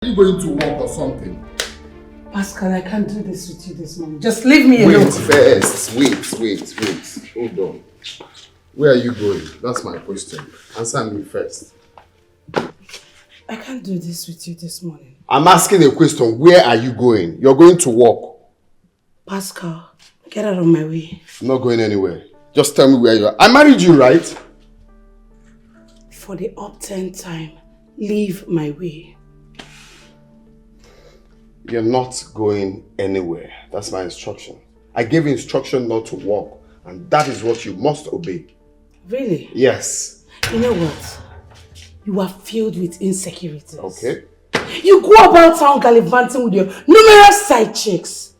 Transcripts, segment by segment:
Are you going to work or something? Pascal, I can't do this with you this morning. Just leave me alone. Wait first. Wait. Hold on. Where are you going? That's my question. Answer me first. I can't do this with you this morning. I'm asking a question. Where are you going? You're going to work. Pascal, get out of my way. I'm not going anywhere. Just tell me where you are. I married you, right? For the upturned time, leave my way. You're not going anywhere. That's my instruction. I gave instruction not to walk, and that is what you must obey. Really? Yes. You know what? You are filled with insecurities. Okay. You go about town gallivanting with your numerous side chicks.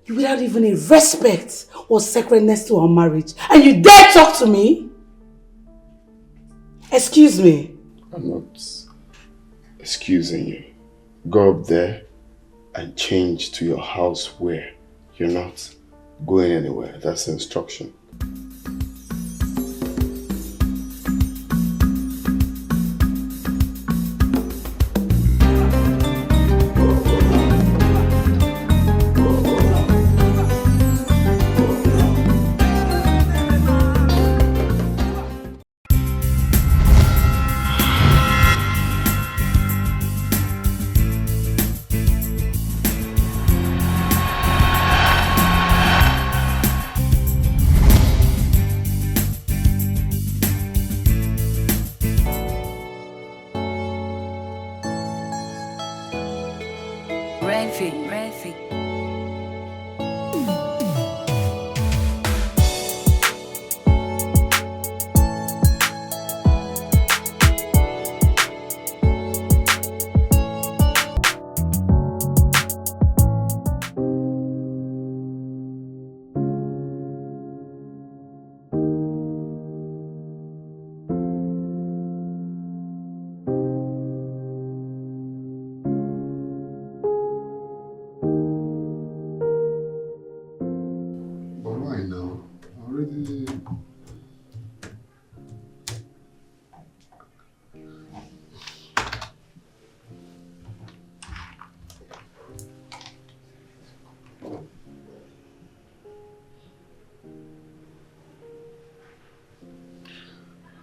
You without even a respect or sacredness to our marriage. And you dare talk to me? Excuse me. I'm not excusing you. Go up there and change to your house where you're not going anywhere. That's the instruction.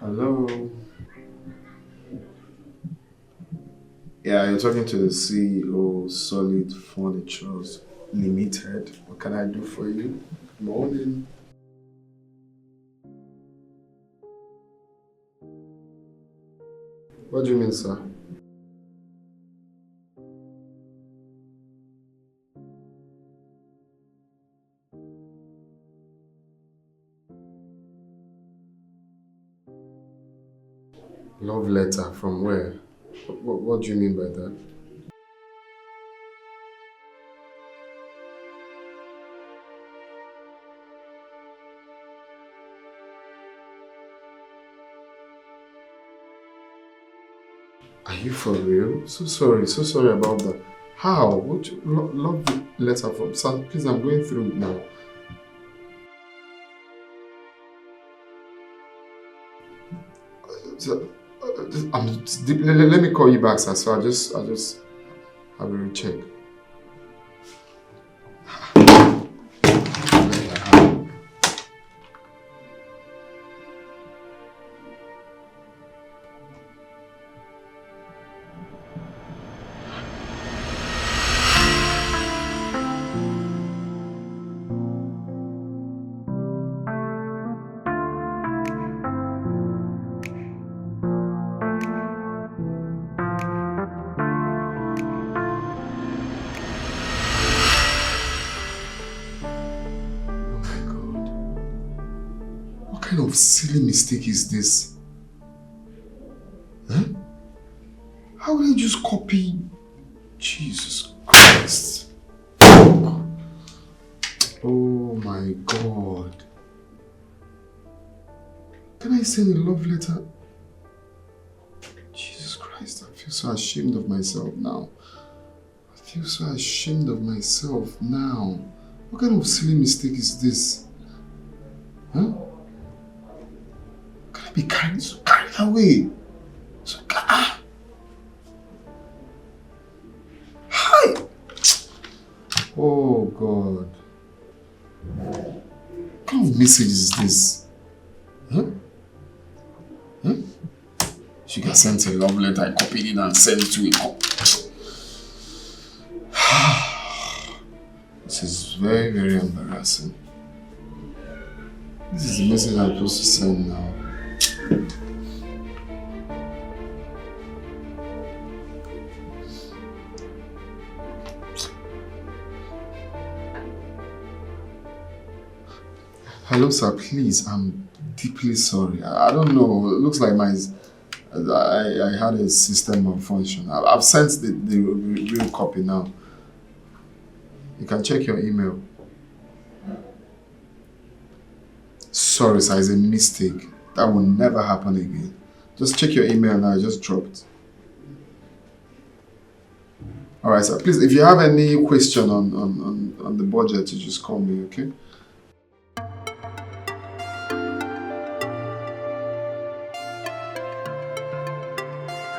Hello. Yeah, you're talking to the CEO, Solid Furnitures Limited. What can I do for you? Morning. What do you mean, sir? Love letter from where? What do you mean by that? Are you for real? So sorry about that. How? What love letter from? Sir, please, I'm going through it now. Let me call you back, sir. So I'll just have a recheck. Silly mistake is this? Huh? How would I just copy? Jesus Christ. Oh my God. Can I send a love letter? Jesus Christ, I feel so ashamed of myself now. I feel so ashamed of myself now. What kind of silly mistake is this? Huh? Be carried away. Oh God. What kind of message is this? Huh? Huh? She got sent a love letter, I copied it and sent it to a cop. This is very, very embarrassing. This is the message I'm supposed to send now. Hello, sir. Please, I'm deeply sorry. I don't know. It looks like I had a system malfunction. I've sent the real copy now. You can check your email. Sorry, sir. It's a mistake. That will never happen again. Just check your email now. I just dropped. Alright, sir. Please, if you have any question on the budget, you just call me, okay?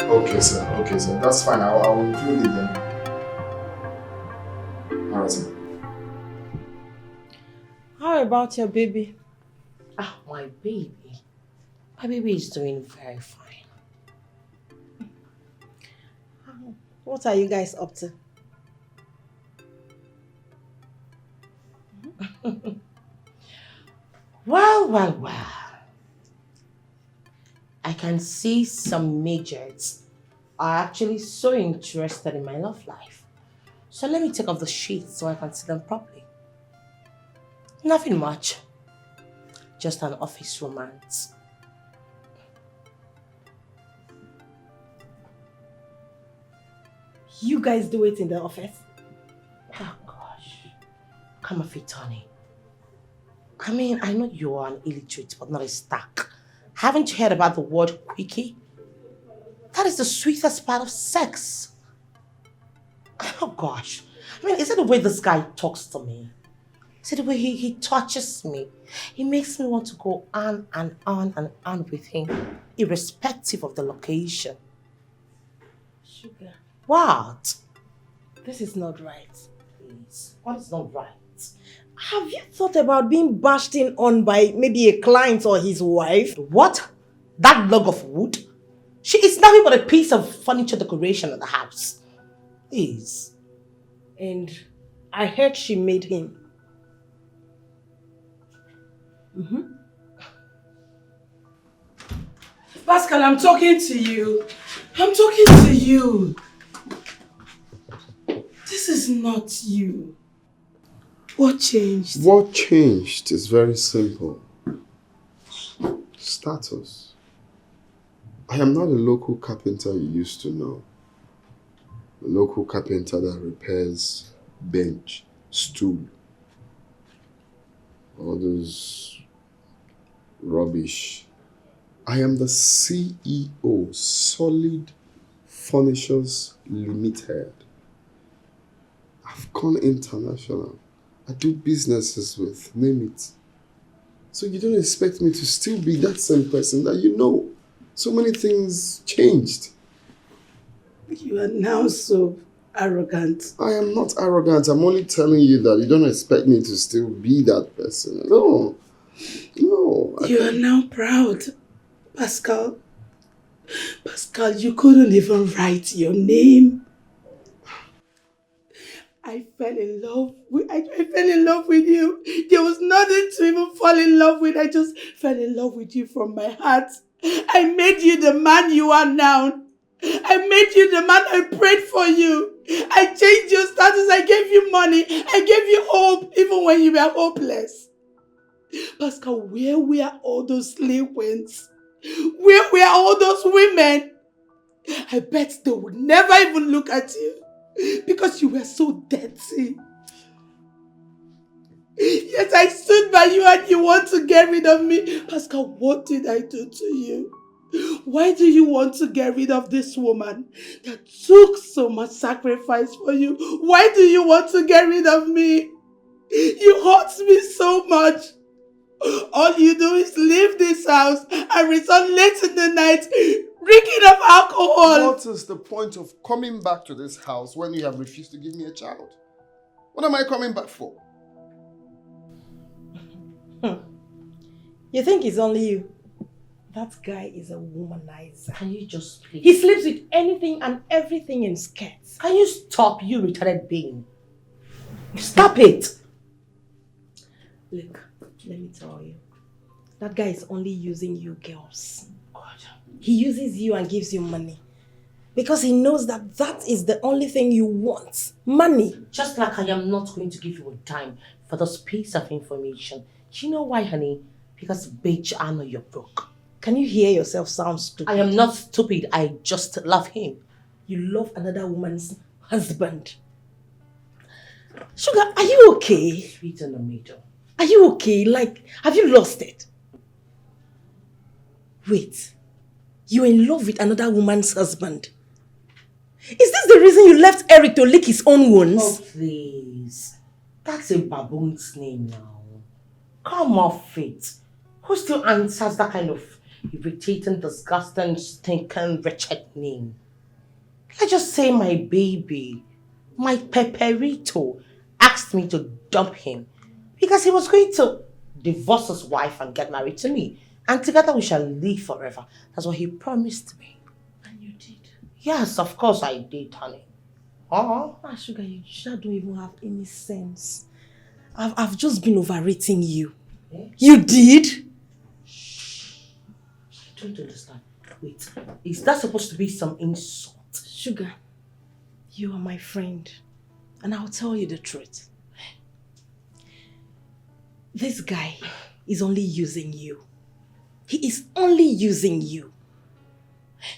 Okay, sir. Okay, sir. That's fine. I'll include it then. Alright, sir. How about your baby? Ah, my baby. My baby is doing very fine. What are you guys up to? Well. I can see some majors are actually so interested in my love life. So let me take off the sheets so I can see them properly. Nothing much. Just an office romance. You guys do it in the office? Oh gosh. Come off it, Tony. I mean, I know you are an illiterate, but not a stack. Haven't you heard about the word quickie? That is the sweetest part of sex. Oh gosh. I mean, is it the way this guy talks to me? Is it the way he touches me? He makes me want to go on and on and on with him, irrespective of the location. Sugar. What? This is not right. Please, what is not right? Have you thought about being bashed in on by maybe a client or his wife? What? That log of wood? She is nothing but a piece of furniture decoration in the house. Please. And I heard she made him. Pascal, I'm talking to you. I'm talking to you. This is not you. What changed? What changed is very simple. Status. I am not a local carpenter you used to know. A local carpenter that repairs bench, stool, all those rubbish. I am the CEO, Solid Furnitures Limited. I've gone international. I do businesses with, name it. So you don't expect me to still be that same person that you know. So many things changed. You are now so arrogant. I am not arrogant. I'm only telling you that you don't expect me to still be that person. No. You are now proud, Pascal. Pascal, you couldn't even write your name. I fell in love with you. There was nothing to even fall in love with. I just fell in love with you from my heart. I made you the man you are now. I made you the man. I prayed for you. I changed your status. I gave you money. I gave you hope even when you were hopeless. Pascal, where were all those slave queens? Where were all those women? I bet they would never even look at you because you were so dirty. Yes, I stood by you and you want to get rid of me. Pascal, what did I do to you? Why do you want to get rid of this woman that took so much sacrifice for you? Why do you want to get rid of me? You hurt me so much. All you do is leave this house and return late in the night, drinking of alcohol. What is the point of coming back to this house when you have refused to give me a child? What am I coming back for? You think it's only you? That guy is a womanizer. Can you just please? He sleeps with anything and everything in skirts. Can you stop, you retarded being? Stop it! Look, let me tell you. That guy is only using you girls. God. He uses you and gives you money. Because he knows that that is the only thing you want. Money. Just like I am not going to give you a dime for this piece of information. Do you know why, honey? Because, bitch, I know you're broke. Can you hear yourself sound stupid? I am not stupid. I just love him. You love another woman's husband. Sugar, are you okay? Sweet in the middle. Are you okay? Like, have you lost it? Wait. You're in love with another woman's husband. Is this the reason you left Eric to lick his own wounds? Oh, please. That's a baboon's name now. Come off it. Who still answers that kind of irritating, disgusting, stinking, wretched name? Let's just say my baby, my Pepperito, asked me to dump him because he was going to divorce his wife and get married to me. And together we shall live forever. That's what he promised me. And you did? Yes, of course I did, honey. Sugar, you sure don't even have any sense. I've just been overrating you. Eh? You did? I don't understand. Wait, is that supposed to be some insult? Sugar, you are my friend. And I'll tell you the truth. This guy is only using you. He is only using you.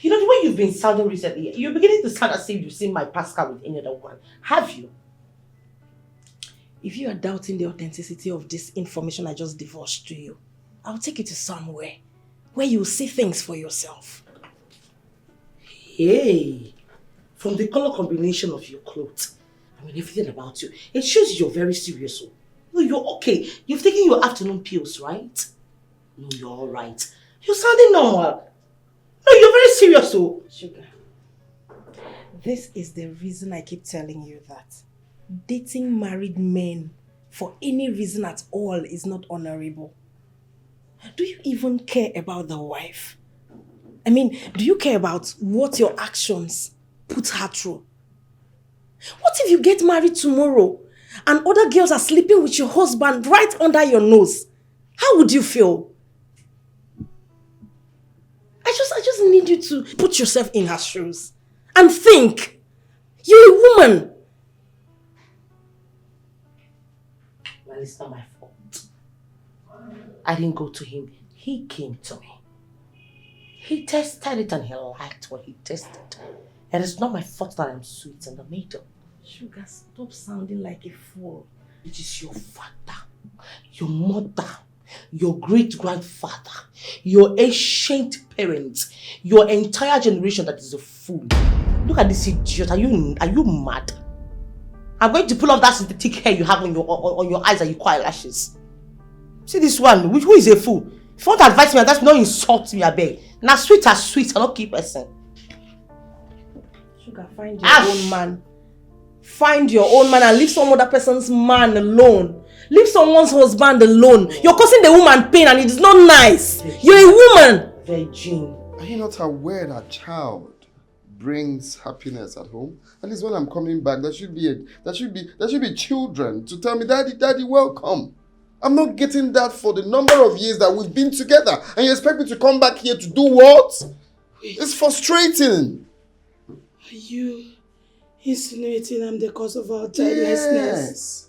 You know, the way you've been sounding recently, you're beginning to sound as if you've seen my Pascal with any other one. Have you? If you are doubting the authenticity of this information I just divulged to you, I'll take you to somewhere where you'll see things for yourself. Hey, from the color combination of your clothes, I mean everything about you, it shows you're very serious. No, you're okay. You've taken your afternoon pills, right? No, you're all right. You're sounding normal. No, you're very serious. Sugar, this is the reason I keep telling you that dating married men for any reason at all is not honorable. Do you even care about the wife? I mean, do you care about what your actions put her through? What if you get married tomorrow and other girls are sleeping with your husband right under your nose? How would you feel? I just need you to put yourself in her shoes and think. You're a woman. Well, it's not my fault. I didn't go to him. He came to me. He tested it and he liked what he tested. And it's not my fault that I'm sweet in the middle. Sugar, stop sounding like a fool. It is your father, your mother, your great-grandfather, your ancient parents, your entire generation that is a fool. Look at this idiot. Are you mad? I'm going to pull off that synthetic hair you have on your eyes and your quiet lashes. See this one, who is a fool? If you want to advise me, that's not insult me, I beg. Now sweet as sweet, I don't keep person. Sugar, find your own man. Find your own man and leave some other person's man alone. Leave someone's husband alone. You're causing the woman pain and it is not nice. You're a woman. Virgin. Are you not aware that child brings happiness at home? At least when I'm coming back, there should be children to tell me, Daddy, welcome. I'm not getting that for the number of years that we've been together. And you expect me to come back here to do what? It's frustrating. Are you insinuating I'm the cause of our childlessness? Yes.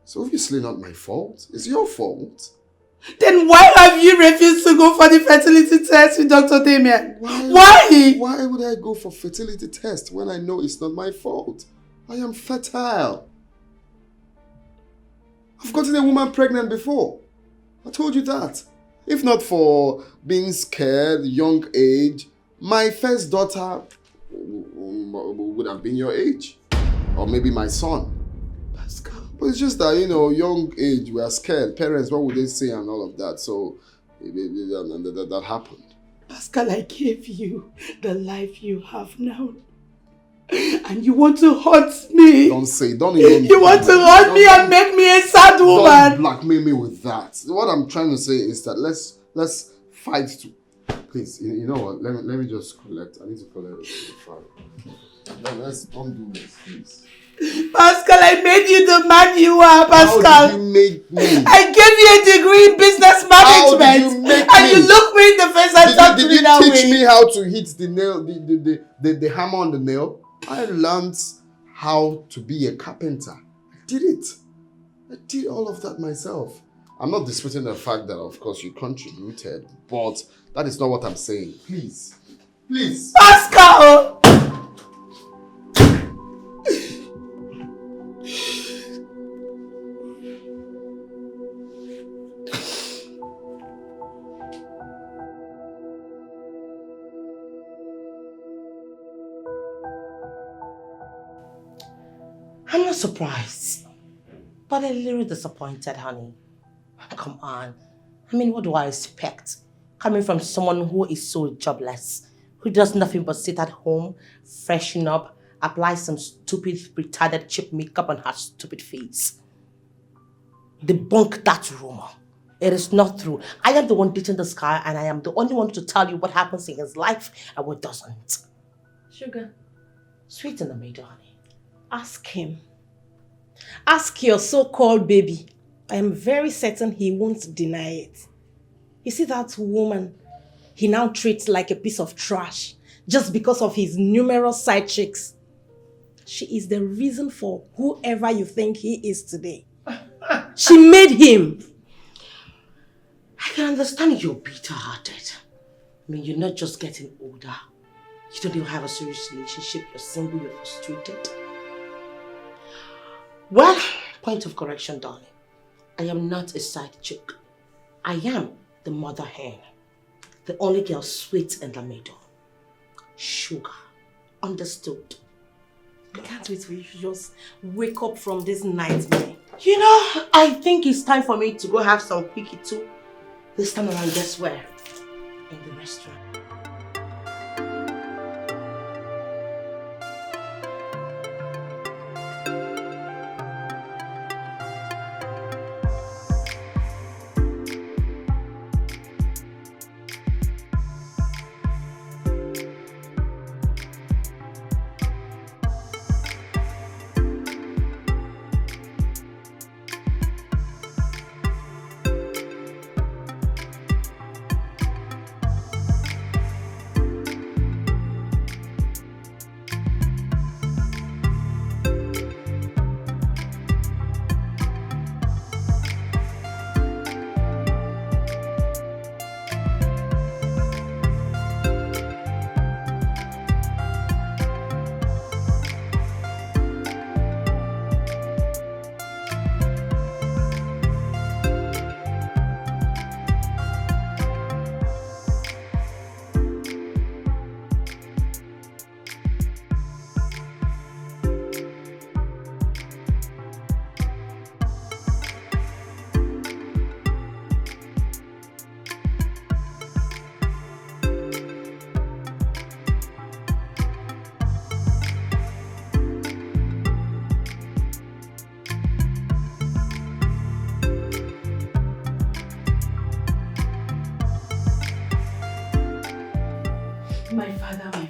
It's obviously not my fault. It's your fault. Then why have you refused to go for the fertility test with Dr. Damien? Why? Why would I go for fertility test when I know it's not my fault? I am fertile. I've gotten a woman pregnant before. I told you that. If not for being scared, young age, my first daughter would have been your age. Or maybe my son. Pascal. But it's just that, young age, we are scared. Parents, what would they say and all of that? So, that happened. Pascal, I gave you the life you have now. And you want to hurt me. Don't even. You want to hurt me and make me a sad Don't woman. blackmail me with that. What I'm trying to say is that let's fight to. Please, you know what? Let me just collect. I need to collect the file. Let's don't do this, please. Pascal, I made you the man you are, Pascal. How did you make me? I gave you a degree in business management. How did you make and me? you look me in the face and talk to me that way. Did you teach me how to hit the nail, the hammer on the nail? I learned how to be a carpenter. I did it. I did all of that myself. I'm not disputing the fact that, of course, you contributed, but that is not what I'm saying. Please. Please. Pascal! I'm not surprised, but a little disappointed, honey. Come on. I mean, what do I expect? Coming from someone who is so jobless, who does nothing but sit at home, freshen up, apply some stupid, retarded cheap makeup on her stupid face. Debunk that rumor. It is not true. I am the one dating this guy, and I am the only one to tell you what happens in his life and what doesn't. Sugar, Sweet in the middle, honey. ask him. Ask your so-called baby. I am very certain he won't deny it. You see that woman he now treats like a piece of trash just because of his numerous side chicks. She is the reason for whoever you think he is today. She made him. I can understand you're bitter-hearted. I mean, you're not just getting older. You don't even have a serious relationship. You're single, you're frustrated. Well, point of correction, darling. I am not a side chick. I am the mother hen. The only girl sweet in the middle. Sugar. Understood? I can't wait for you to just wake up from this nightmare. You know, I think it's time for me to go have some quickie too. This time around, guess where? In the restaurant. My father,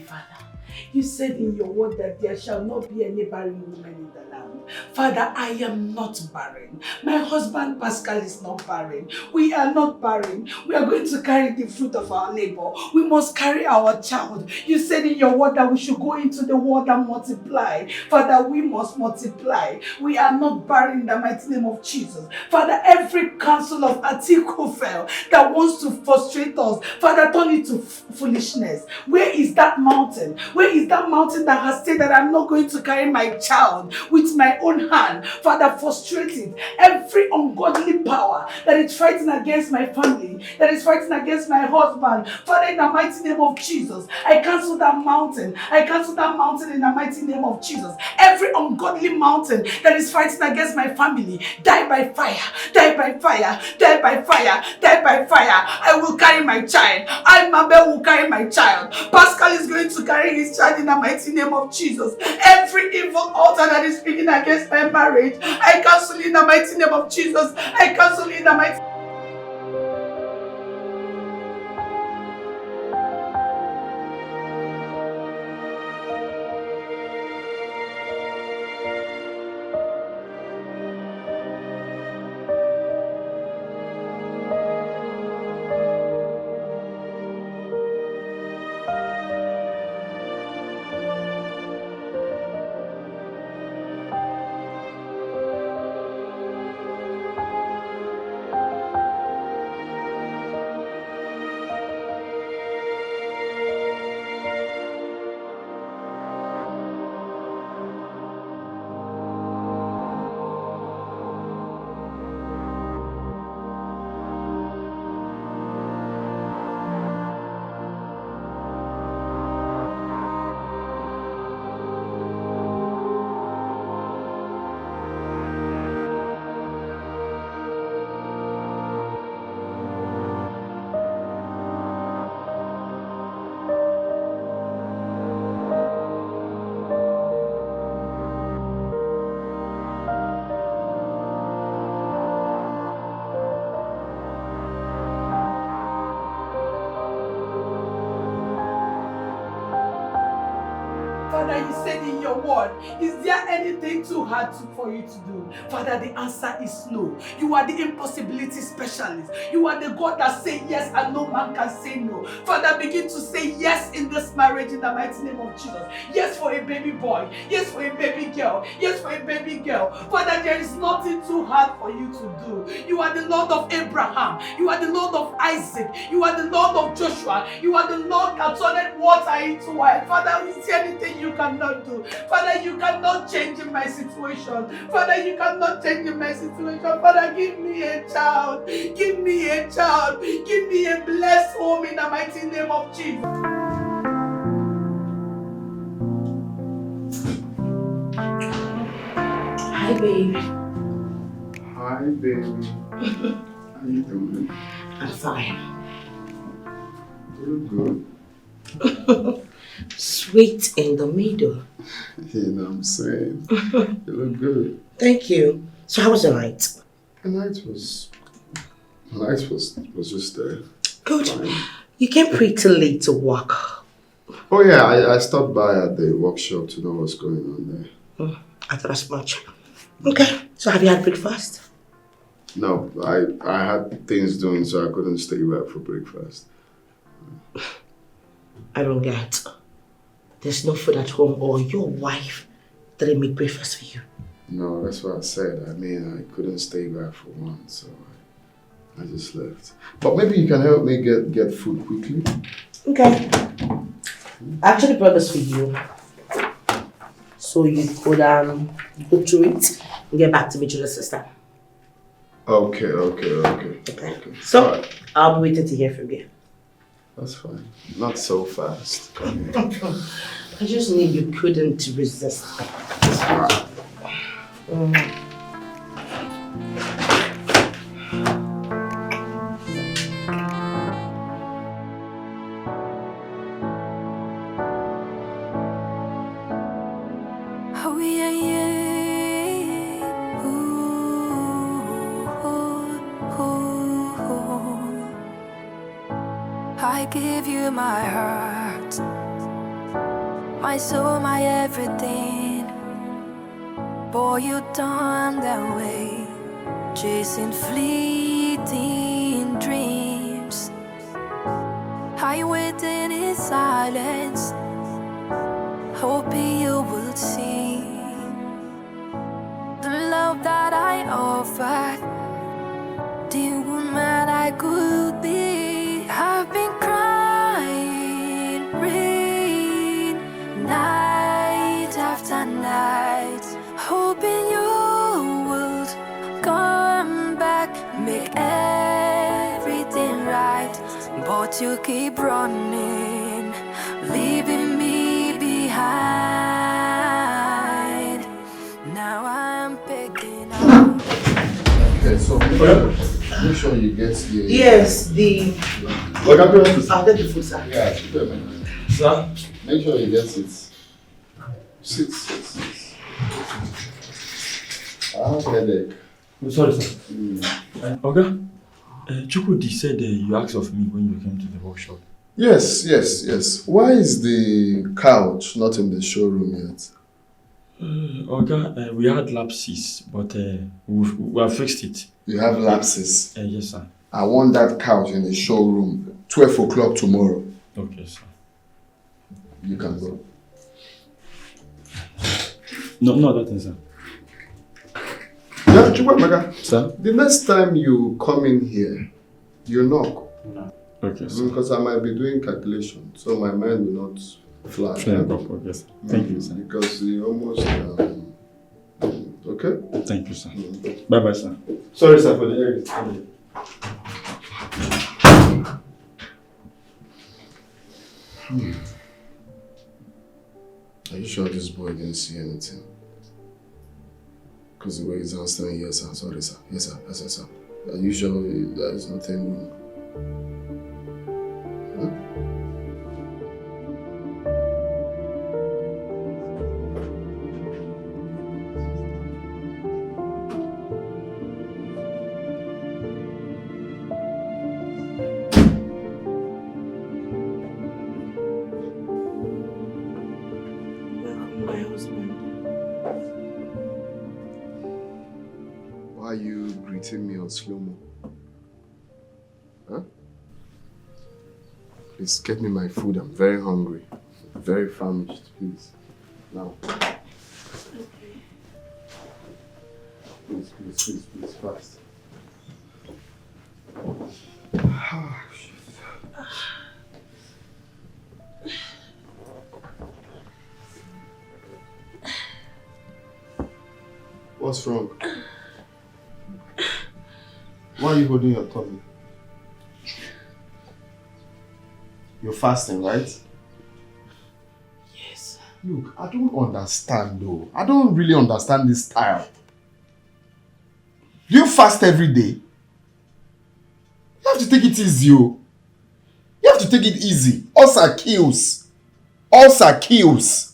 you said in your word that there shall not be any barren woman in the land. Father, I am not barren. My husband Pascal is not barren. We are not barren. We are going to carry the fruit of our labor. We must carry our child. You said in your word that we should go into the world and multiply. Father, we must multiply. We are not barren in the mighty name of Jesus. Father, every counsel of Ahithophel that wants to frustrate us, Father, turn it to foolishness. Where is that mountain? Where is that mountain that has said that I'm not going to carry my child with my own hand? Father, frustrate it. Every ungodly power that is fighting against my family, that is fighting against my husband, Father, in the mighty name of Jesus, I cancel that mountain. I cancel that mountain in the mighty name of Jesus. Every ungodly mountain that is fighting against my family, die by fire, die by fire, die by fire, die by fire. I will carry my child. I, Mabel, will carry my child. Pascal is going to carry his child in the mighty name of Jesus. Every evil altar that is speaking against my marriage, I cancel in the mighty name of Jesus. I cancel in the mighty. Father, you said in your word, is there anything too hard for you to do? Father, the answer is no. You are the impossibility specialist. You are the God that says yes and no man can say no. Father, begin to say yes in this marriage in the mighty name of Jesus. Yes for a baby boy. Yes for a baby girl. Yes for a baby girl. Father, there is nothing too hard for you to do. You are the Lord of Abraham. You are the Lord of Isaac. You are the Lord of Joshua. You are the Lord that turned water into wine. Father, is there anything you cannot do? Father, you cannot change in my situation. Father, you cannot change in my situation. Father, give me a child. Give me a child. Give me a blessed home in the mighty name of Jesus. Hi, babe. Hi, baby. How you doing? I'm fine. You look good. Sweet in the middle. You know what I'm saying? You look good. Thank you. So how was the night? The night was just there. Good. Fine. You came pretty late to work. Oh yeah, I stopped by at the workshop to know what's going on there. I thought as much. Okay. So have you had breakfast? No, I had things doing so I couldn't stay back for breakfast. I don't get. There's no food at home or your wife didn't make breakfast for you. No, that's what I said. I mean, I couldn't stay back for one, so I just left. But maybe you can help me get food quickly. Okay. I actually brought this for you. So you could go through it and get back to me to the system. Okay. So, Right. I'll be waiting to hear from you. That's fine. Not so fast. Come here. I just knew you couldn't resist. Oh yeah, yeah. Ooh. I give you my heart, my soul, my everything. Boy, you done that way, chasing fleeting dreams. I waited in silence, hoping you would see the love that I offered, the woman I could be. I've been crying, rain, night after night, hoping you would come back, make everything right. But you keep running, leaving me behind. Now I'm picking up. Okay, so make sure you get the... Yes, the... Look, I'll I'll get the food, sir. Yeah, keep it, man. Sir? Make sure you get it. Sit. I have headache. Sorry, sir. Okay. Chukwudi said you asked of me when you came to the workshop. Yes. Why is the couch not in the showroom yet? Okay, we had lapses, but we have fixed it. You have lapses? Yes, sir. I want that couch in the showroom, 12 o'clock tomorrow. Okay, sir. You can go. No, that is, sir. Yeah, Chukwemeka. Sir? The next time you come in here, you knock. No. Okay, sir. Because I might be doing calculation, so my mind will not fly. Okay, sir. Thank you, sir. Because you almost... okay? Thank you, sir. Bye-bye, sir. Sorry, sir, for the error. Are you sure this boy didn't see anything? Because the way he's answering, yes, sir. Sorry, sir. Yes, sir. Yes, sir. Are you sure there is nothing wrong? Welcome, my husband. Why are you greeting me on slow-mo? Huh? Please get me my food. I'm very hungry. Very famished, please. Now. Okay. Please, fast. What's wrong? Why are you holding your tummy? You're fasting, right? Yes. Look, I don't understand though. I don't really understand this style. Do you fast every day? You have to take it easy, oh. You have to take it easy. Ulcer kills. Ulcer kills.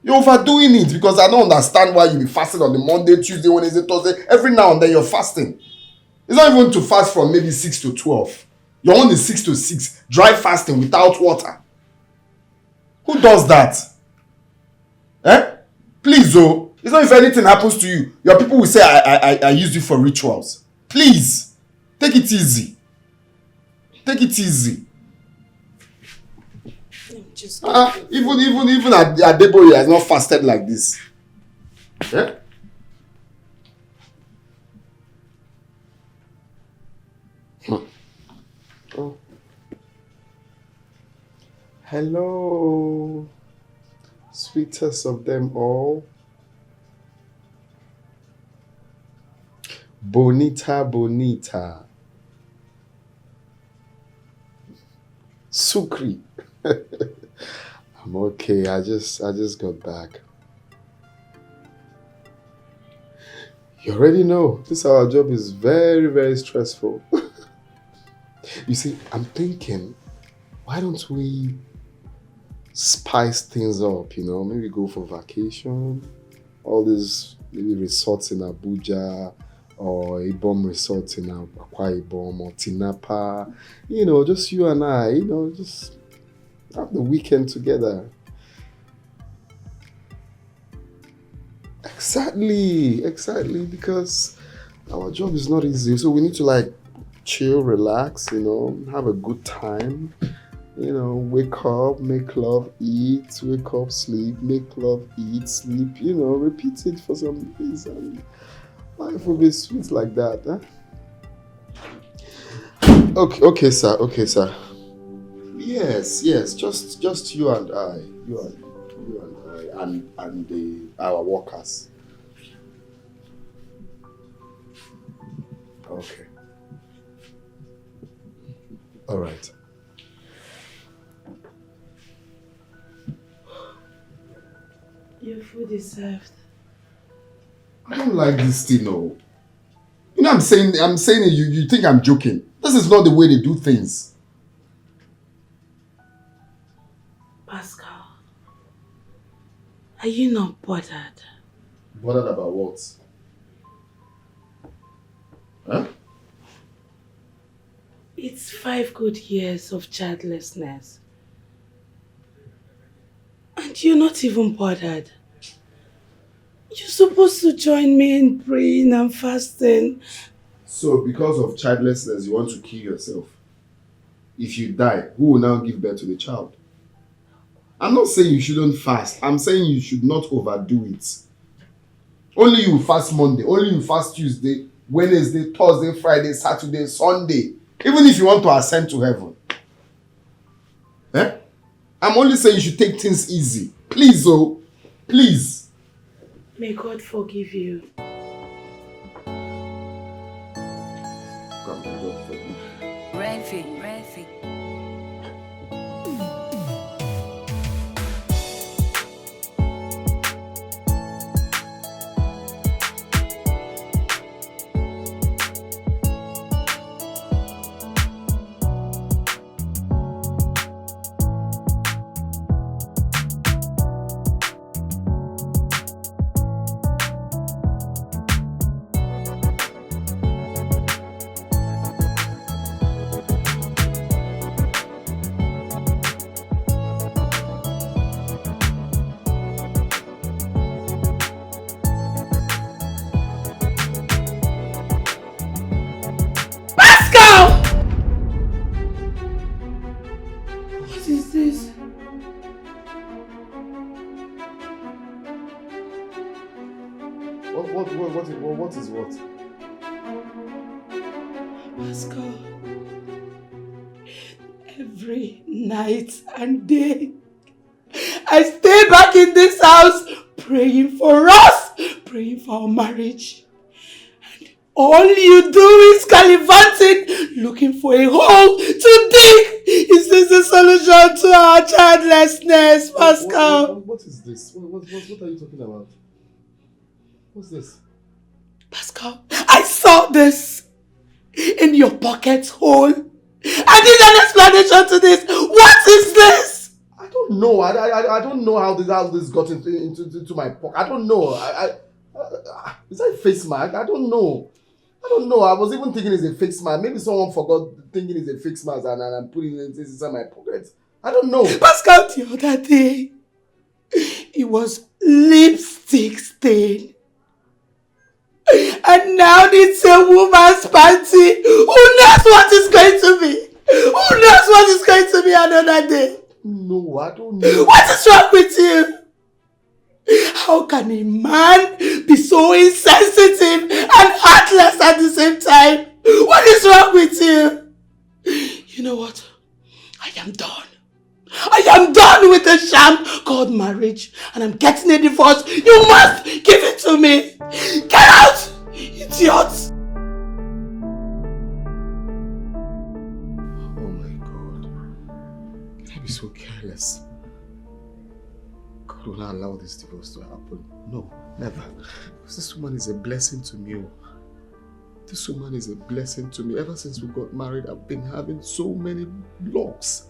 You're overdoing it because I don't understand why you be fasting on the Monday, Tuesday, Wednesday, Thursday. Every now and then you're fasting. It's not even to fast from maybe 6 to 12. You're on the 6 to 6. Dry fasting without water. Who does that? Eh? Please, oh. It's not if anything happens to you. Your people will say, I used you for rituals. Please. Take it easy. Take it easy. Just Even Adeboye has not fasted like this. Yeah? Oh. Hello, sweetest of them all. Bonita. Sukri. I'm okay. I just got back. You already know this our job is very, very stressful. You see, I'm thinking, why don't we spice things up, you know? Maybe go for vacation. All these maybe resorts in Abuja or Ibom resorts in Akwa Ibom or Tinapa. You know, just you and I, you know, just have the weekend together. Exactly, because our job is not easy. So we need to like chill, relax, you know, have a good time. You know, wake up, make love, eat, wake up, sleep, make love, eat, sleep, you know, repeat it for some days and life will be sweet like that, huh? Okay, sir. Yes, just you and I, and our workers. Okay. All right. Your food is served. I don't like this thing, no. You know, I'm saying it, you think I'm joking. This is not the way they do things. Pascal, Are you not bothered? Bothered about what? Huh? It's 5 good years of childlessness. And you're not even bothered. You're supposed to join me in praying and fasting. So, because of childlessness, you want to kill yourself? If you die, who will now give birth to the child? I'm not saying you shouldn't fast. I'm saying you should not overdo it. Only you fast Monday, only you fast Tuesday, Wednesday, Thursday, Friday, Saturday, Sunday. Even if you want to ascend to heaven. Eh? I'm only saying you should take things easy. Please, oh. Please. May God forgive you. God forgive you. Renfi. What is this? What is what? Pascal, every night and day, I stay back in this house praying for us, praying for our marriage. And all you do is gallivanting, looking for a hole to dig. Is this the solution to our childlessness, Pascal? What is this? What are you talking about? What's this? Pascal, I saw this in your pocket hole. I need an explanation to this. What is this? I don't know. I don't know how this got into my pocket. I don't know. Is that a face mask? I don't know. I was even thinking it's a fake mask. Maybe someone forgot thinking it's a fake mask and putting it inside my pocket. I don't know. Pascal, the other day, it was lipstick stain. And now it's a woman's panty. Who knows what is going to be? Who knows what is going to be another day? No, I don't know. What is wrong with you? How can a man be so insensitive and heartless at the same time? What is wrong with you? You know what? I am done. I am done with the sham called marriage, and I'm getting a divorce. You must give it to me. Get out, idiot! Oh my God. Can I be so careless? God will not allow this divorce to happen. No, never. Because this woman is a blessing to me. This woman is a blessing to me. Ever since we got married, I've been having so many blocks.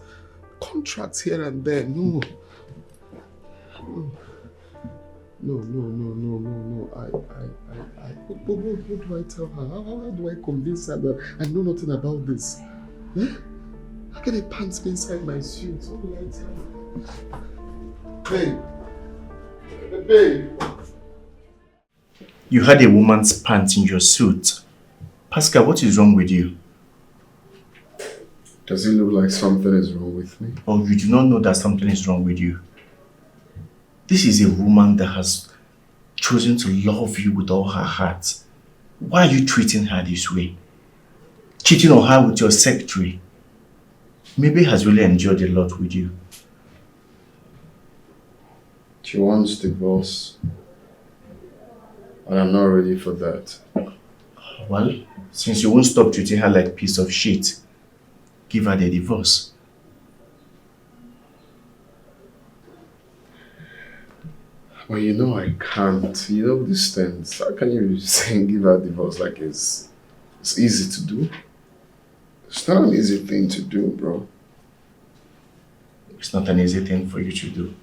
Contracts here and there. No. What do I tell her? How do I convince her that I know nothing about this? Eh? How can a pants be inside my suit? What do I tell her? Babe. You had a woman's pants in your suit. Pascal, what is wrong with you? Does it look like something is wrong with me? Or you do not know that something is wrong with you? This is a woman that has chosen to love you with all her heart. Why are you treating her this way? Cheating on her with your secretary. Maybe has really enjoyed a lot with you. She wants divorce. And I'm not ready for that. Well, since you won't stop treating her like a piece of shit, give her the divorce. Well, you know I can't. You know these things. How can you say give her a divorce like it's easy to do? It's not an easy thing to do, bro. It's not an easy thing for you to do.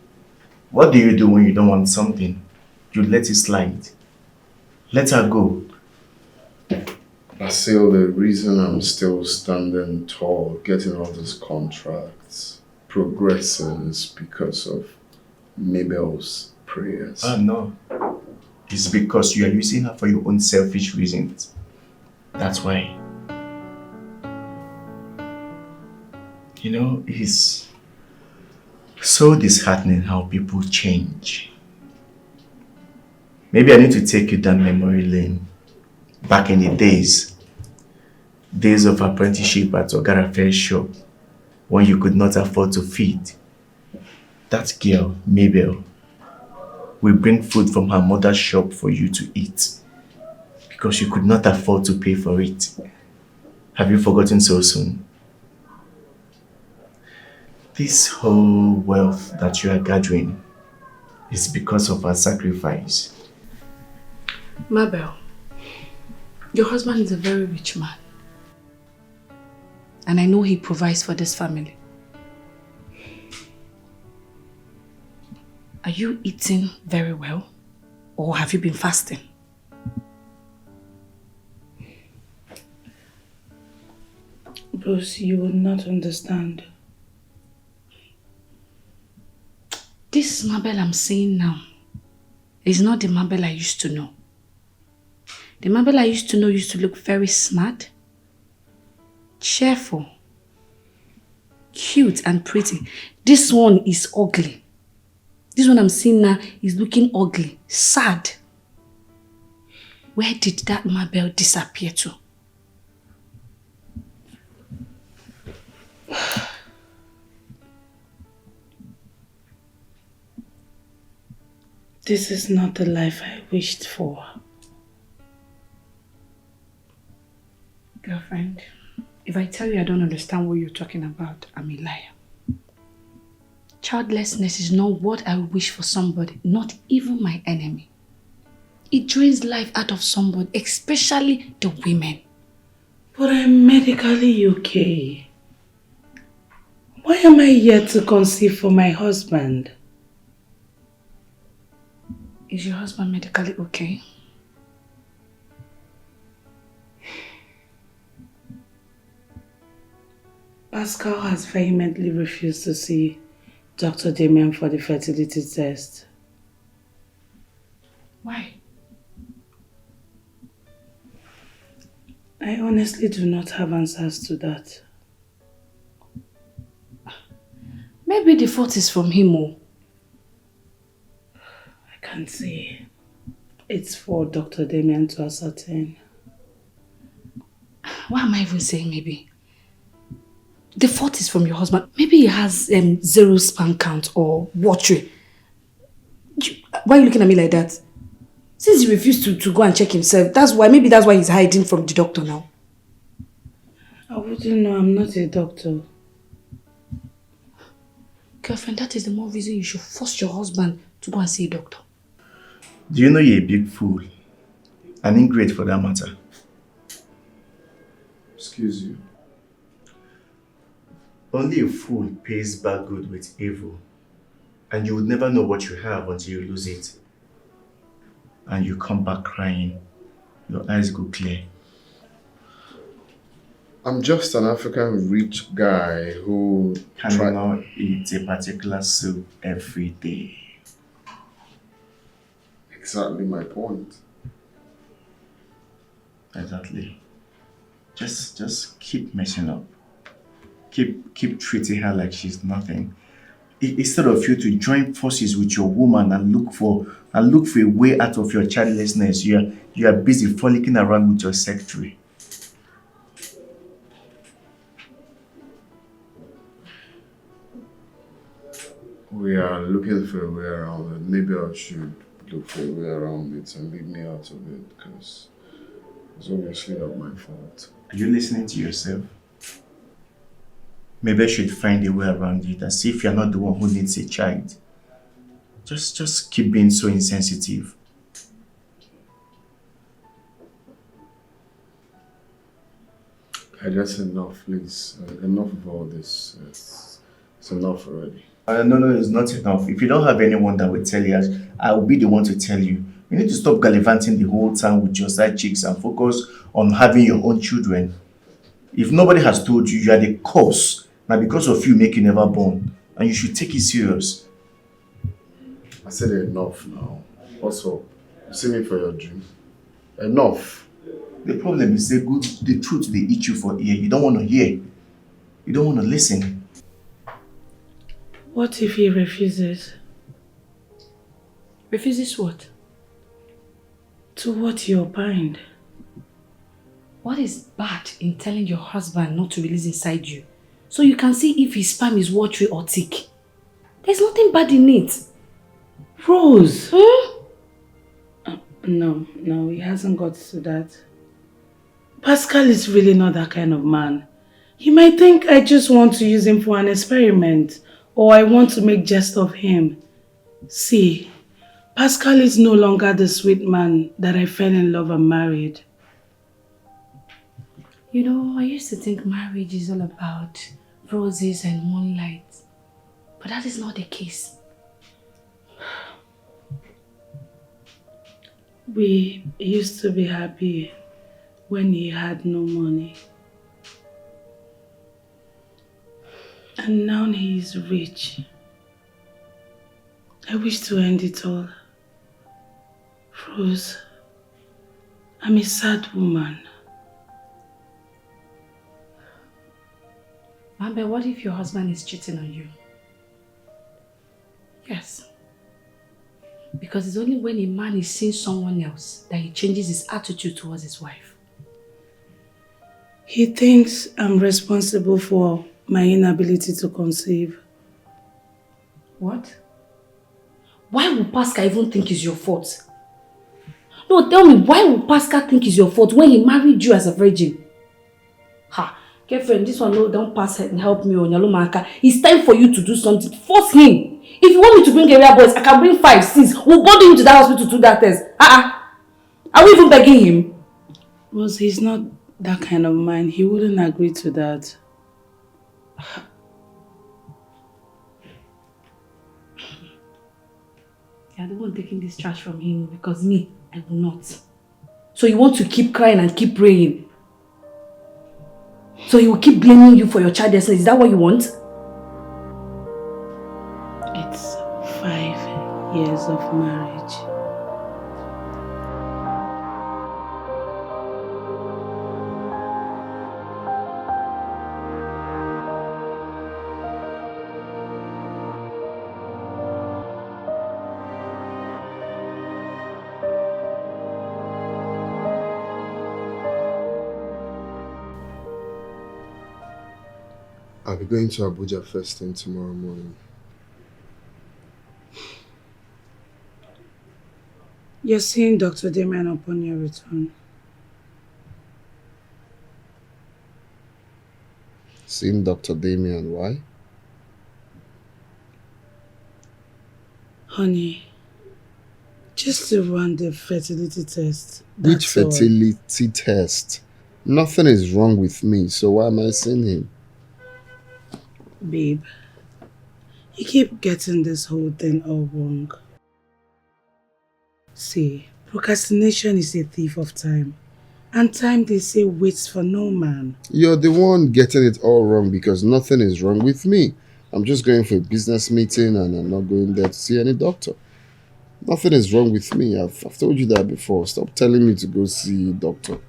What do you do when you don't want something? You let it slide. Let her go. Basil, the reason I'm still standing tall, getting all these contracts, progressing is because of Mabel's prayers. No. It's because you are using her for your own selfish reasons. That's why. You know, it's so disheartening how people change. Maybe I need to take you down memory lane. Back in the days of apprenticeship at Ogarafel's shop, when you could not afford to feed. That girl, Mabel, will bring food from her mother's shop for you to eat because you could not afford to pay for it. Have you forgotten so soon? This whole wealth that you are gathering is because of her sacrifice. Mabel, your husband is a very rich man. And I know he provides for this family. Are you eating very well? Or have you been fasting? Bruce, you will not understand. This Mabel I'm seeing now is not the Mabel I used to know. The Mabel I used to know used to look very smart, cheerful, cute and pretty. This one is ugly. This one I'm seeing now is looking ugly, sad. Where did that Mabel disappear to? This is not the life I wished for. Girlfriend, if I tell you I don't understand what you're talking about, I'm a liar. Childlessness is not what I wish for somebody, not even my enemy. It drains life out of somebody, especially the women. But I'm medically okay. Why am I yet to conceive for my husband? Is your husband medically okay? Pascal has vehemently refused to see Dr. Damien for the fertility test. Why? I honestly do not have answers to that. Maybe the fault is from him. I can't say. It's for Dr. Damien to ascertain. Why am I even saying maybe? The fault is from your husband. Maybe he has zero sperm count or watery. Why are you looking at me like that? Since he refused to go and check himself, maybe that's why he's hiding from the doctor now. I wouldn't know, I'm not a doctor. Girlfriend, that is the more reason you should force your husband to go and see a doctor. Do you know you're a big fool? An ingrate for that matter. Excuse you. Only a fool pays back good with evil. And you would never know what you have until you lose it. And you come back crying. Your eyes go clear. I'm just an African rich guy who cannot eat a particular soup every day. Exactly my point. Exactly. Just keep messing up. Keep treating her like she's nothing. Instead of you to join forces with your woman and look for a way out of your childlessness, you are busy frolicking around with your secretary. We are looking for a way around it. Maybe I should look for a way around it and leave me out of it because it's obviously not my fault. Are you listening to yourself? Maybe I should find a way around it as if you're not the one who needs a child. Just keep being so insensitive. That's enough, please. Enough of all this. It's enough already. No, it's not enough. If you don't have anyone that will tell you, I will be the one to tell you. You need to stop gallivanting the whole time with your side chicks and focus on having your own children. If nobody has told you, you are the cause. Now because of you, make you never born. And you should take it serious. I said enough now. Also, you see me for your dream. Enough. The problem is the truth they eat you for ear. You don't want to hear. You don't want to listen. What if he refuses? Refuses what? To what you opined. What is bad in telling your husband not to release inside you? So you can see if his sperm is watery or thick. There's nothing bad in it. Rose! No, he hasn't got to that. Pascal is really not that kind of man. He might think I just want to use him for an experiment, or I want to make jest of him. See, Pascal is no longer the sweet man that I fell in love and married. You know, I used to think marriage is all about roses and moonlight. But that is not the case. We used to be happy when he had no money. And now he is rich. I wish to end it all. Rose, I'm a sad woman. But what if your husband is cheating on you? Yes. Because it's only when a man is seeing someone else that he changes his attitude towards his wife. He thinks I'm responsible for my inability to conceive. What? Why would Pascal even think it's your fault? No, tell me, why would Pascal think it's your fault when he married you as a virgin? Ha! Girlfriend, this one no, don't pass and help me on Yalomaka. It's time for you to do something. Force him. If you want me to bring area boys, I can bring 5, 6. We'll bundle him to that hospital to do that test. Are we even begging him? Rose, he's not that kind of man. He wouldn't agree to that. You're the one taking this trash from him because me, I will not. So you want to keep crying and keep praying? So he will keep blaming you for your childlessness. Is that what you want? It's 5 years of marriage. I'll be going to Abuja first thing tomorrow morning. You're seeing Dr. Damien upon your return. Seeing Dr. Damien, why? Honey, just to run the fertility test. Which That's all. fertility test? Nothing is wrong with me, so why am I seeing him? Babe, you keep getting this whole thing all wrong. See, procrastination is a thief of time. And time, they say, waits for no man. You're the one getting it all wrong because nothing is wrong with me. I'm just going for a business meeting and I'm not going there to see any doctor. Nothing is wrong with me. I've told you that before. Stop telling me to go see a doctor.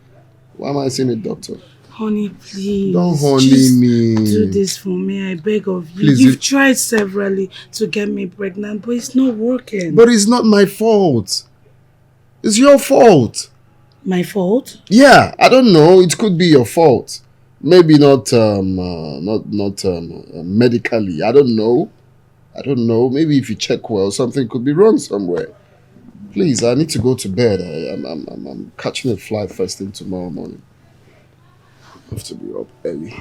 Why am I seeing a doctor? Honey, please. Don't honey just me. do this for me. I beg of you. Please, You've tried severally to get me pregnant, but it's not working. But it's not my fault. It's your fault. My fault? Yeah, I don't know. It could be your fault. Maybe not medically. I don't know. Maybe if you check well, something could be wrong somewhere. Please, I need to go to bed. I'm catching a flight first thing tomorrow morning. I have to be up early.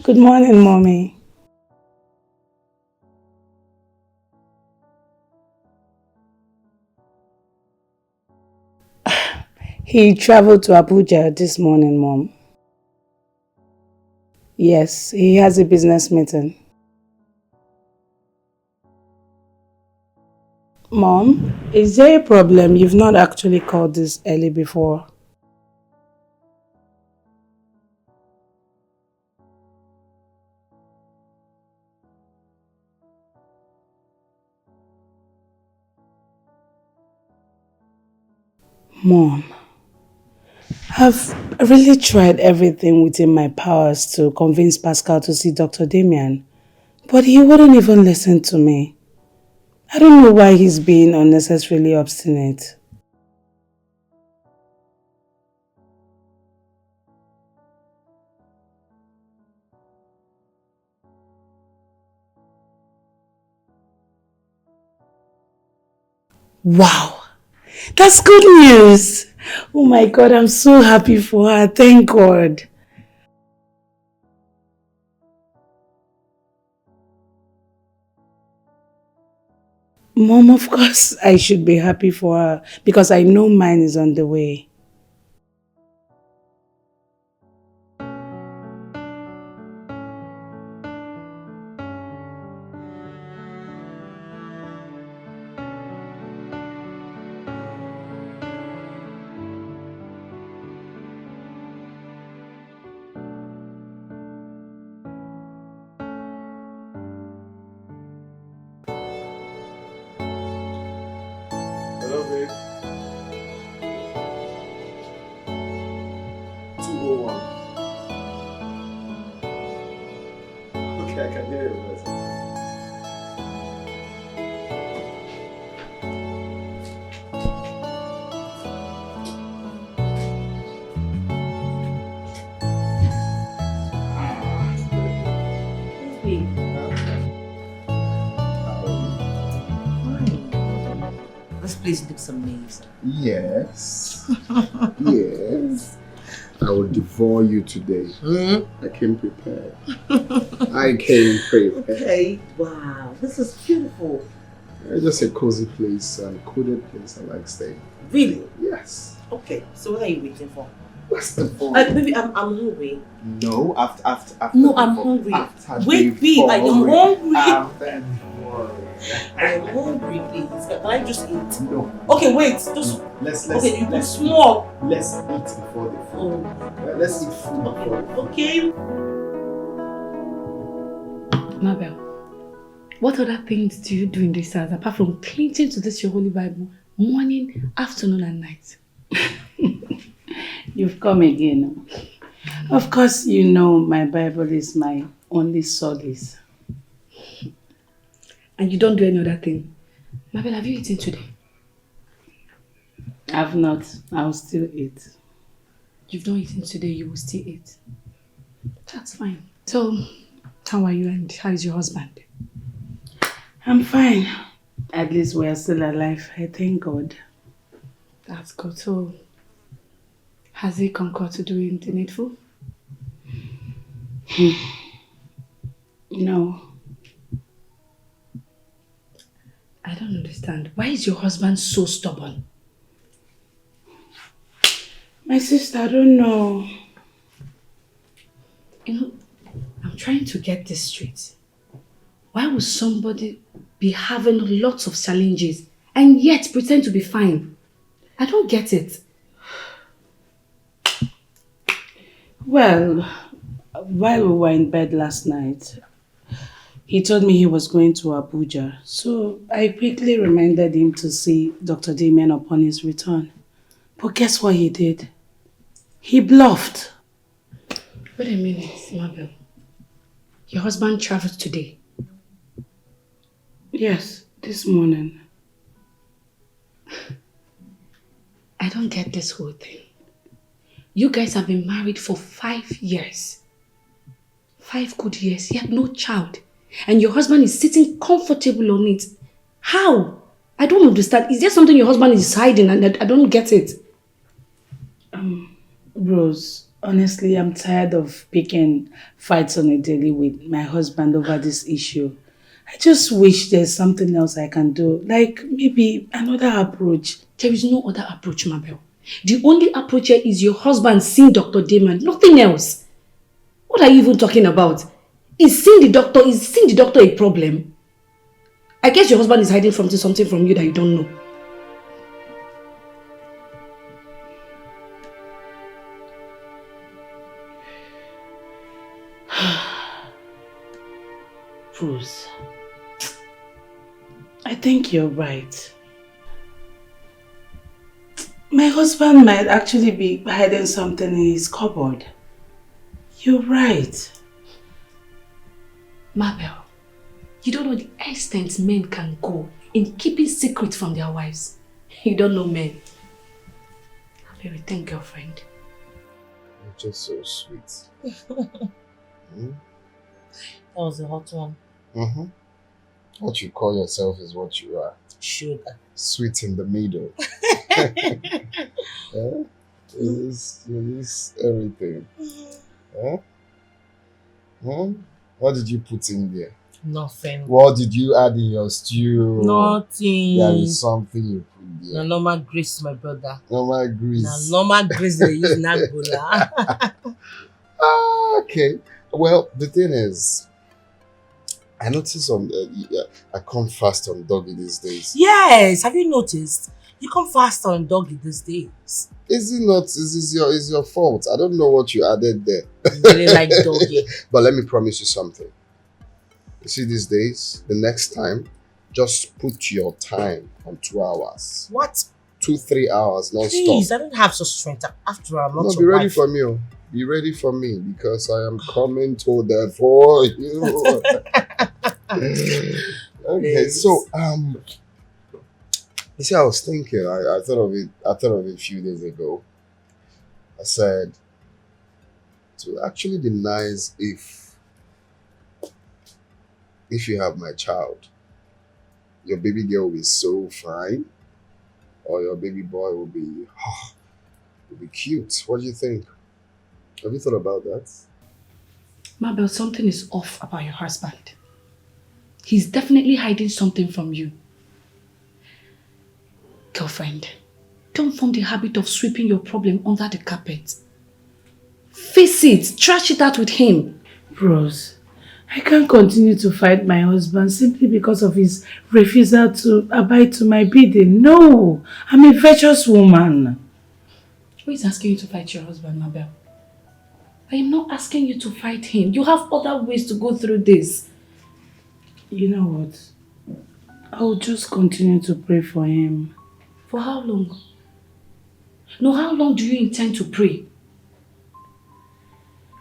Good morning, Mommy. He traveled to Abuja this morning, Mom. Yes, he has a business meeting. Mom, is there a problem? You've not actually called this early before. Mom, I've really tried everything within my powers to convince Pascal to see Dr. Damien, but he wouldn't even listen to me. I don't know why he's being unnecessarily obstinate. Wow, that's good news. Oh my God, I'm so happy for her. Thank God. Mom, of course I should be happy for her because I know mine is on the way. Hello, babe. 201. Okay, I can hear you better. This place looks amazing. Yes. Yes. I will devour you today. I came prepared. I came prepared. Okay. Wow, this is beautiful. It's just a cozy place and coded place I like staying. Really? Yes. Okay, so what are you waiting for? What's the phone? Baby, I'm hungry. No, after. No, I'm hungry. Wait, B, I am hungry. I am hungry, please. Can I just eat? No. Okay, wait. Just Let's okay. You put small. Let's eat before the food. Oh. Let's eat food before the food. Okay. Mabel, what other things do you do in this house apart from clinging to this your holy Bible morning, afternoon, and night? You've come again. Of course, you know my Bible is my only solace. And you don't do any other thing? Mabel, have you eaten today? I've not. I'll still eat. You've not eaten today, you will still eat. That's fine. So, how are you and how is your husband? I'm fine. At least we are still alive. I thank God. That's good. So, has he concurred to doing the needful? No. I don't understand. Why is your husband so stubborn? My sister, I don't know. You know, I'm trying to get this straight. Why would somebody be having lots of challenges and yet pretend to be fine? I don't get it. Well, while we were in bed last night, he told me he was going to Abuja. So I quickly reminded him to see Dr. Damien upon his return. But guess what he did? He bluffed. Wait a minute, Mabel. Your husband traveled today? Yes, this morning. I don't get this whole thing. You guys have been married for 5 years. 5 good years, yet no child. And your husband is sitting comfortable on it. How? I don't understand. Is there something your husband is hiding and I don't get it? Rose, Honestly, I'm tired of picking fights on a daily with my husband over this issue. I just wish there's something else I can do, like maybe another approach. There is no other approach, Mabel. The only approach here is your husband seeing Dr. Damon, nothing else. What are you even talking about? Is seeing the doctor a problem? I guess your husband is hiding something from you that you don't know. Bruce, I think you're right. My husband might actually be hiding something in his cupboard. You're right. Mabel, you don't know the extent men can go in keeping secrets from their wives. You don't know men. Baby, thank girlfriend. You're just so sweet. That was a hot one. What you call yourself is what you are. Sugar. Sweet in the middle. Yeah? It is everything. Yeah? What did you put in there? Nothing. What did you add in your stew? Nothing. There is something you put there. Na normal grace, my brother. Normal grease. Na normal grace they use in Angola. Okay. Well, the thing is, I noticed I come fast on doggy these days. Yes, have you noticed? You come faster on doggy these days. Is it not? Is your fault? I don't know what you added there. You really like doggy. But let me promise you something. You see these days, the next time, just put your time on 2 hours. What? 2-3 hours non-stop. Please, I don't have such strength. After all, I'm not No, your be ready wife. for me. Oh. Be ready for me because I am coming to that for you. Okay, Yes. so you see, I was thinking. I thought of it. I thought of it a few days ago. I said, it would actually be nice if you have my child, your baby girl will be so fine, or your baby boy will be cute. What do you think? Have you thought about that? Mabel, something is off about your husband. He's definitely hiding something from you. Girlfriend, don't form the habit of sweeping your problem under the carpet. Face it, trash it out with him. Rose, I can't continue to fight my husband simply because of his refusal to abide to my bidding. No, I'm a virtuous woman. Who is asking you to fight your husband, Mabel? I am not asking you to fight him. You have other ways to go through this. You know what? I'll just continue to pray for him. For how long? No, how long do you intend to pray?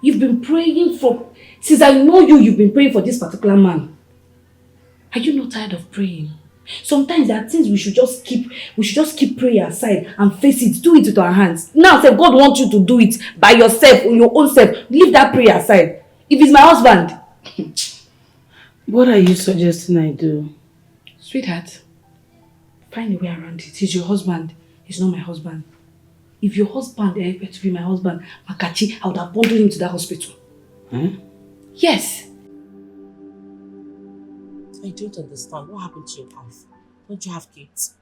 You've been praying for... Since I know you, you've been praying for this particular man. Are you not tired of praying? Sometimes there are things we should just keep prayer aside and face it. Do it with our hands. Now, say God wants you to do it by yourself, on your own self. Leave that prayer aside. If it's my husband. What are you suggesting I do? Sweetheart, find a way around it. He's your husband. He's not my husband. If your husband were to be my husband, Makachi, I would have bundled him to that hospital. Huh? Yes. I don't understand. What happened to your wife? Don't you have kids?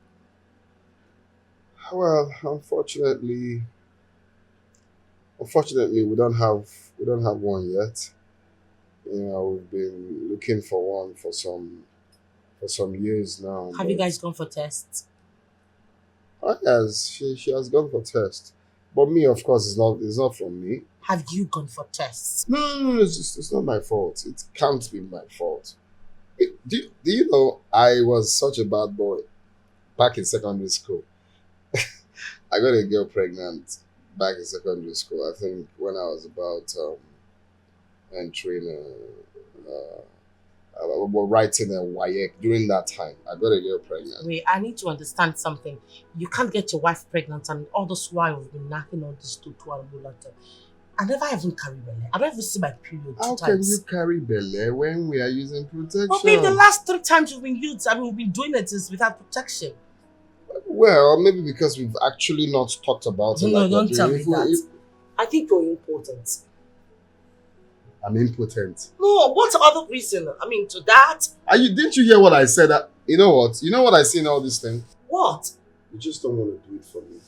Well, unfortunately, we don't have one yet. You know, we've been looking for one for some years now. Have you guys gone for tests? Oh, yes, she has gone for tests. But me, of course, it's not from me. Have you gone for tests? No, it's not my fault. It can't be my fault. Do you know I was such a bad boy back in secondary school? I got a girl pregnant back in secondary school. I think when I was about entering writing a YEC during that time. I got a girl pregnant. Wait, I need to understand something. You can't get your wife pregnant and all this while you've been knocking on this to I never even carry belly. I don't even see my period How two can times. you carry belly when we are using protection? But babe, the last 3 times we've been used, we've been doing it is without protection. Well, maybe because we've actually not talked about it. No, like don't that. tell me that. I think you're important. I'm impotent. No, what other reason? I mean, to that? Didn't you hear what I said? You know what? You know what I see in all this thing? What? You just don't want to do it for me.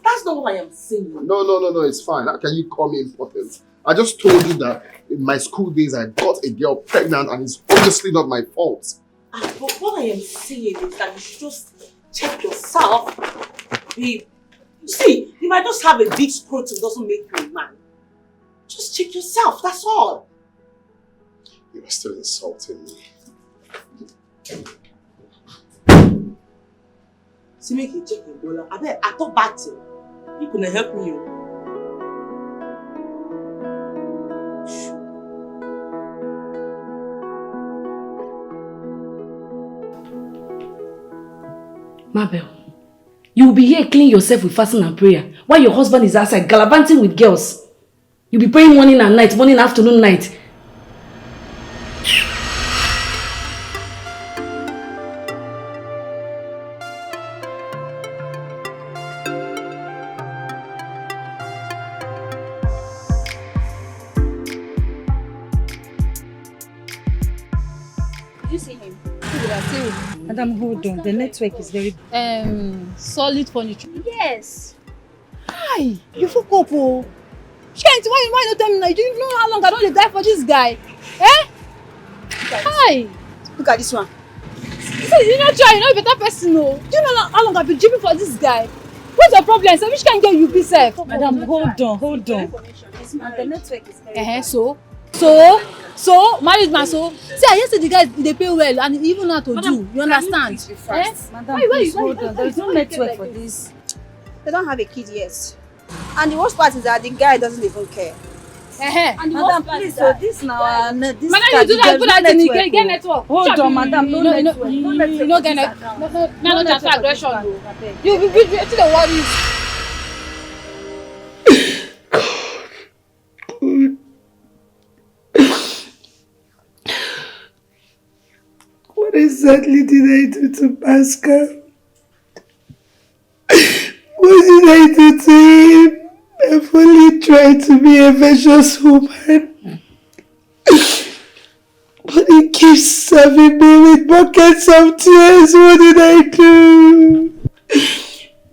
That's not what I am saying. No, it's fine. How can you call me important? I just told you that in my school days I got a girl pregnant and it's obviously not my fault. But what I am saying is that you should just check yourself. Babe, you see, you might just have a big scrotum doesn't make you a man. Just check yourself, that's all. You are still insulting me. See, make you check your dollar. I thought back to you. You couldn't help me. Mabel, you will be here cleaning yourself with fasting and prayer while your husband is outside gallivanting with girls. You'll be praying morning and night, morning, afternoon, night. Did you see him? Madam, hold on. The network is very... Solid furniture. Yes. Hi! You fuck up, oh! Shit, why not tell me now? You don't know how long I don't die for this guy. Eh? Hi! Look at this one. See, you not try, you're not a better person, no. Do you know how long I've been dripping for this guy? What's your problem? So which can get you be safe? Madam, hold on. The network is very... So, married man, so. See, I just said the guys, they pay well and he even know how to do. You understand? Eh? Madam, please hold on. There is no network for this. They don't have a kid yet. And the worst part is that the guy doesn't even care. And Madam, please, so this now, this madam, you do that, put that in the get network. Hold on, madam, no network. You no get network. No transfer aggression. You to the worries. What exactly did I do to Pascal? What did I do to him? I've only tried to be a virtuous woman. But he keeps serving me with buckets of tears. What did I do?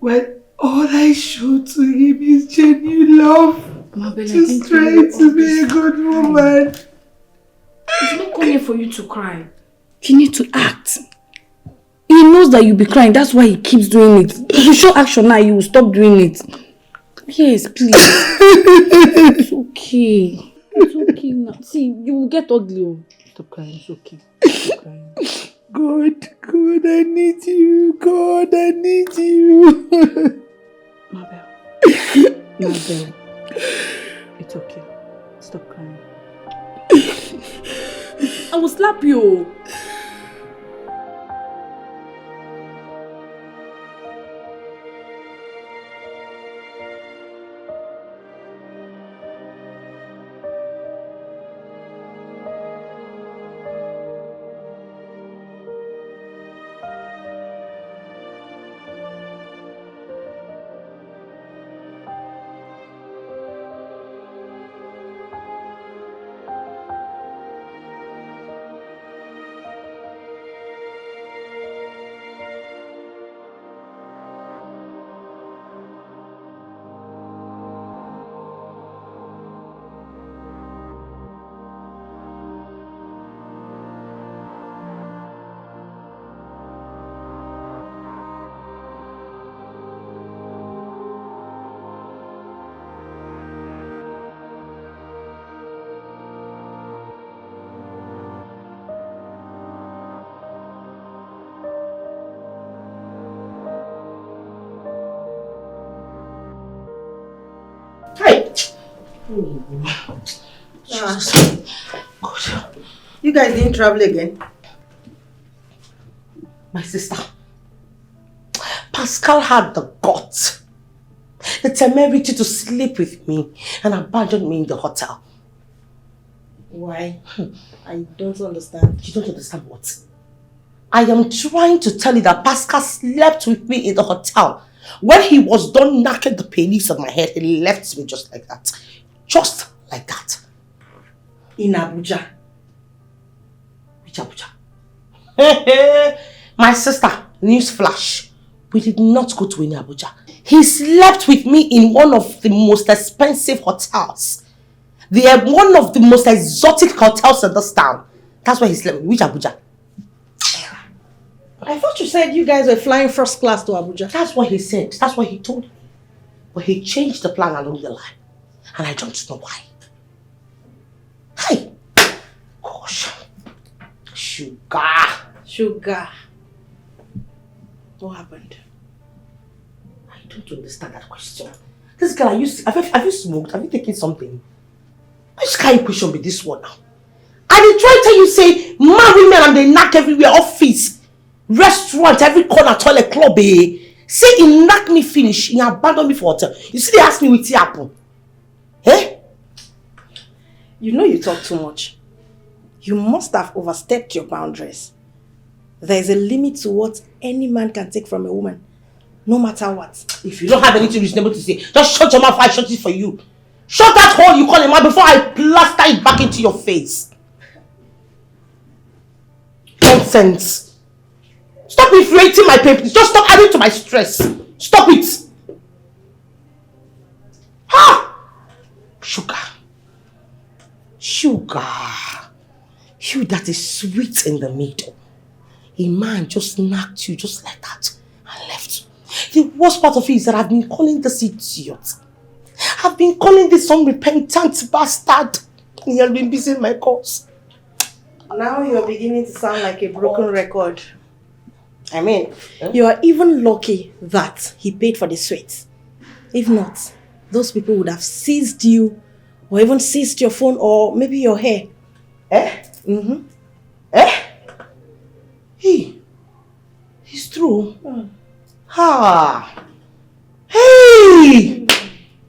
When all I show to him is genuine love. Mabel, just trying to be a good woman. It's not coming for you to cry. You need to act. He knows that you'll be crying. That's why he keeps doing it. If you show action now, you will stop doing it. Yes, please. It's okay. It's okay now. See, you will get ugly. Stop crying. It's okay. Stop crying. God, I need you. God, I need you. Mabel. It's okay. Stop crying. I will slap you. You guys didn't travel again? My sister, Pascal had the guts, the temerity to sleep with me and abandon me in the hotel. Why? I don't understand. You don't understand what? I am trying to tell you that Pascal slept with me in the hotel When he was done knocking the pennies on my head, he left me just like that. Just like that. In Abuja. Which Abuja? My sister, newsflash, we did not go to any Abuja. He slept with me in one of the most expensive hotels. One of the most exotic hotels in this town. That's where he slept with me. Which Abuja? I thought you said you guys were flying first class to Abuja. That's what he said. That's what he told me. But he changed the plan along the line. And I don't know why. Hey! Gosh. Sugar. What happened? I don't understand that question. This girl, have you smoked? Have you taken something? Which kind of question be this one now? I did try to tell you, say, man, women, and they knock everywhere, office, restaurant, every corner, toilet, club, eh? Say he knocked me finish, he abandoned me for hotel. You see, they asked me with apple. Eh? You know you talk too much. You must have overstepped your boundaries. There is a limit to what any man can take from a woman, no matter what. If you don't have anything reasonable to say, just shut your mouth, I shut it for you. Shut that hole you call a man before I plaster it back into your face. Nonsense. Stop inflating my papers. Just stop adding to my stress. Stop it. Ha! Sugar. You that is sweet in the middle. A man just knocked you just like that and left. The worst part of it is that I've been calling this idiot. I've been calling this unrepentant bastard. And he has been busy in my calls. Now you're beginning to sound like a broken record. I mean, you are even lucky that he paid for the sweets. If not, those people would have seized you or even seized your phone or maybe your hair. Eh? Mm-hmm. Eh? It's true. Ha! Hey!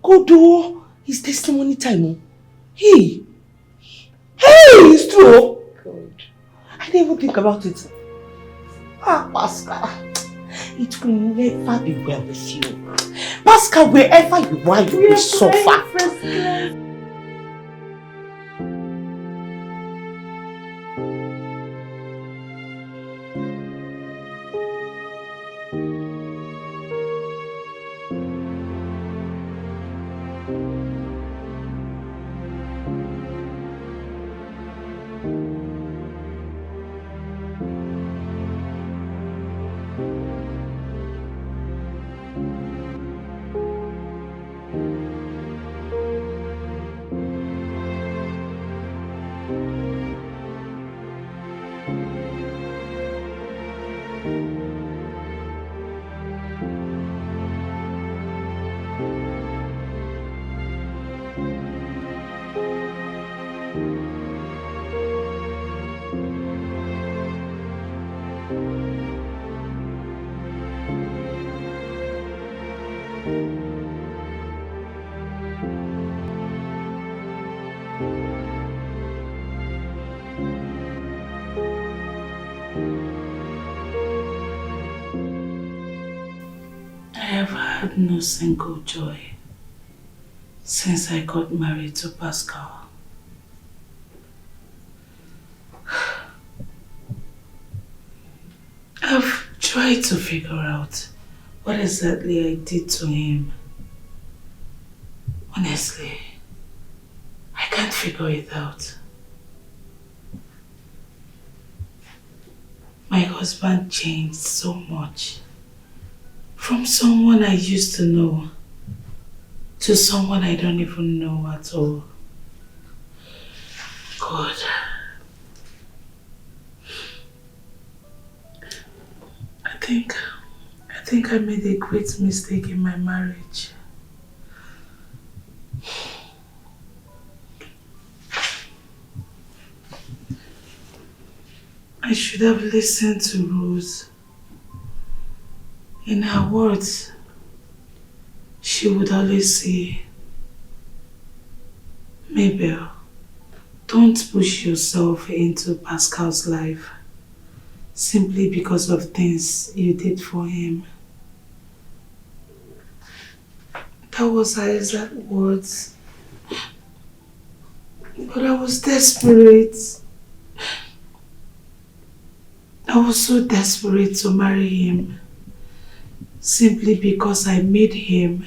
Good oh. It's testimony time. Oh. Hey! It's true. Good. I didn't even think about it. Pascal. It will never be well with you. Pascal, wherever you are, you will suffer. No single joy since I got married to Pascal. I've tried to figure out what exactly I did to him. Honestly, I can't figure it out. My husband changed so much. From someone I used to know to someone I don't even know at all. God. I think I made a great mistake in my marriage. I should have listened to Rose. In her words, she would always say, Mabel, don't push yourself into Pascal's life simply because of things you did for him. That was her exact words. But I was desperate. I was so desperate to marry him. Simply because I made him.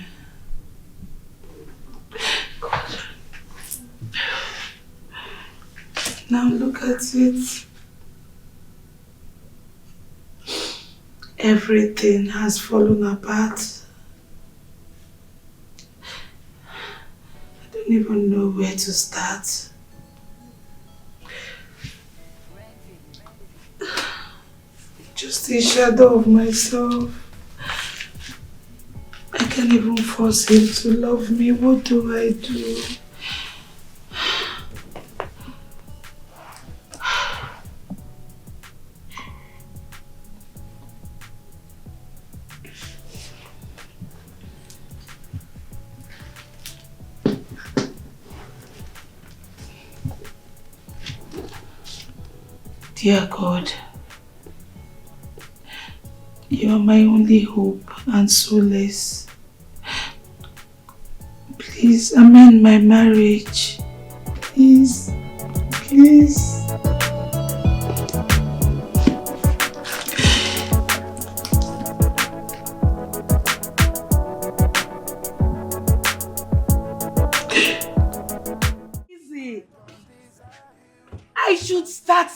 God. Now look at it. Everything has fallen apart. I don't even know where to start. Just a shadow of myself. I can't even force him to love me. What do I do? Dear God, you are my only hope and solace. Please amend my marriage. Please, please. Easy. I should start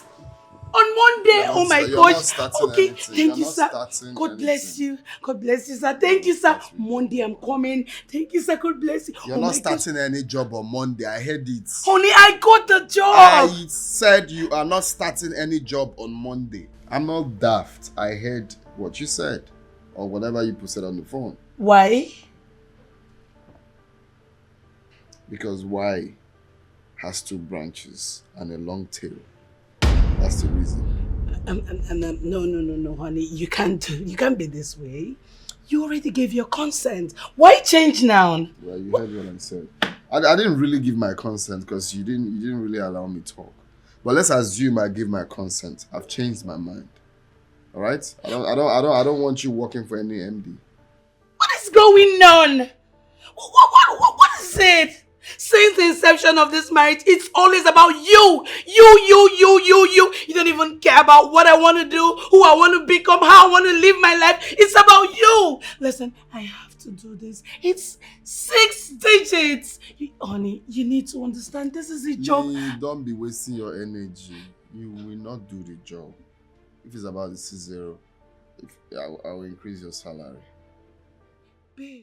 on Monday. Oh my gosh. Okay, thank you, sir. God bless you. God bless you, sir. Thank you, sir. Monday I'm coming. Thank you, sir. God bless you. You're not starting any job on Monday. I heard it. Honey, I got the job. I said you are not starting any job on Monday. I'm not daft. I heard what you said. Or whatever you posted on the phone. Why? Because Y has 2 branches and a long tail. That's the reason. No, honey. You can't be this way. You already gave your consent. Why change now? Well, you heard what I said. I didn't really give my consent because you didn't really allow me to talk. But let's assume I give my consent. I've changed my mind. All right? I don't want you working for any MD. What is going on? What is it? Since the inception of this marriage, it's always about you. You. You don't even care about what I want to do, who I want to become, how I want to live my life. It's about you. Listen, I have to do this. It's 6 digits. Honey, you need to understand this is a job. Don't be wasting your energy. You will not do the job. If it's about the C0, I will increase your salary. Babe.